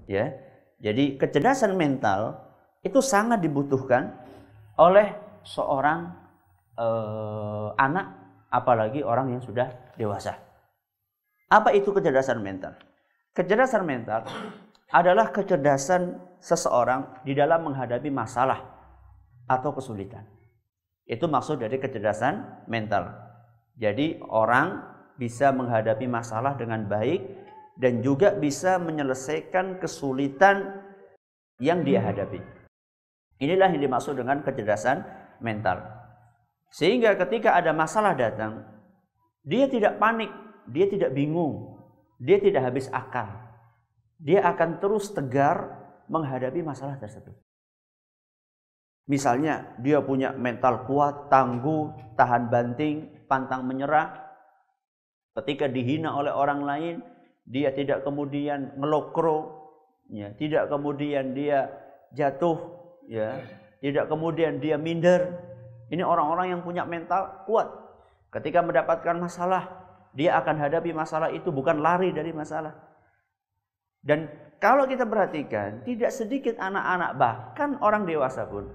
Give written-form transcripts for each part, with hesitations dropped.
Ya. Jadi kecerdasan mental itu sangat dibutuhkan oleh seorang anak, apalagi orang yang sudah dewasa. Apa itu kecerdasan mental? Kecerdasan mental adalah kecerdasan seseorang di dalam menghadapi masalah atau kesulitan. Itu maksud dari kecerdasan mental. Jadi orang bisa menghadapi masalah dengan baik dan juga bisa menyelesaikan kesulitan yang dia hadapi. Inilah yang dimaksud dengan kecerdasan mental. Sehingga ketika ada masalah datang, dia tidak panik, dia tidak bingung, dia tidak habis akal. Dia akan terus tegar menghadapi masalah tersebut. Misalnya dia punya mental kuat, tangguh, tahan banting, pantang menyerah. Ketika dihina oleh orang lain, dia tidak kemudian ngelokro, ya, tidak kemudian dia jatuh, ya, tidak kemudian dia minder. Ini orang-orang yang punya mental kuat. Ketika mendapatkan masalah, dia akan hadapi masalah itu, bukan lari dari masalah. Dan kalau kita perhatikan, tidak sedikit anak-anak, bahkan orang dewasa pun,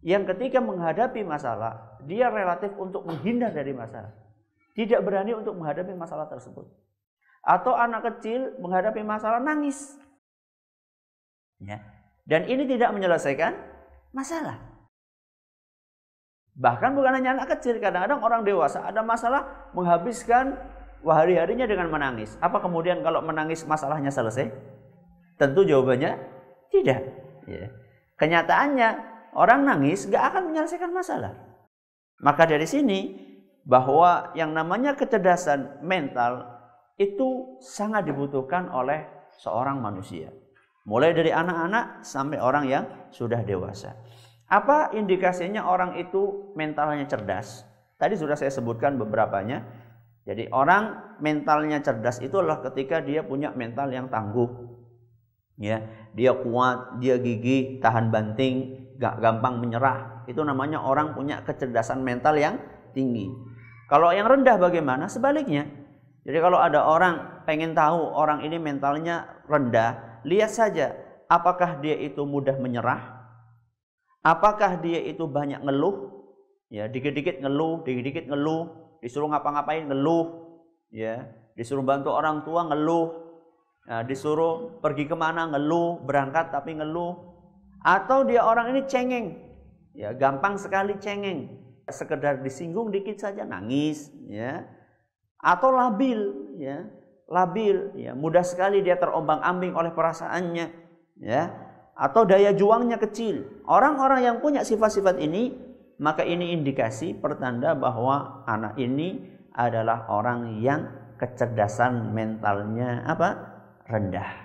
yang ketika menghadapi masalah, dia relatif untuk menghindar dari masalah. Tidak berani untuk menghadapi masalah tersebut. Atau anak kecil menghadapi masalah nangis. Ya. Dan ini tidak menyelesaikan masalah. Bahkan bukan hanya anak kecil, kadang-kadang orang dewasa ada masalah menghabiskan hari-harinya dengan menangis. Apa kemudian kalau menangis masalahnya selesai? Tentu jawabannya tidak. Ya. Kenyataannya orang nangis gak akan menyelesaikan masalah. Maka dari sini bahwa yang namanya kecerdasan mental itu sangat dibutuhkan oleh seorang manusia. Mulai dari anak-anak sampai orang yang sudah dewasa. Apa indikasinya orang itu mentalnya cerdas? Tadi sudah saya sebutkan beberapanya. Jadi orang mentalnya cerdas itu adalah ketika dia punya mental yang tangguh. Ya, dia kuat, dia gigih, tahan banting, gak gampang menyerah. Itu namanya orang punya kecerdasan mental yang tinggi. Kalau yang rendah bagaimana? Sebaliknya. Jadi kalau ada orang pengen tahu orang ini mentalnya rendah, lihat saja apakah dia itu mudah menyerah, apakah dia itu banyak ngeluh, ya dikit-dikit ngeluh, dikit-dikit ngeluh, disuruh ngapa-ngapain ngeluh, ya disuruh bantu orang tua ngeluh, ya, disuruh pergi kemana ngeluh, berangkat tapi ngeluh, atau dia orang ini cengeng, ya gampang sekali cengeng, sekedar disinggung dikit saja nangis, ya. Atau labil, ya, mudah sekali dia terombang-ambing oleh perasaannya, ya, atau daya juangnya kecil. Orang-orang yang punya sifat-sifat ini, maka ini indikasi pertanda bahwa anak ini adalah orang yang kecerdasan mentalnya rendah.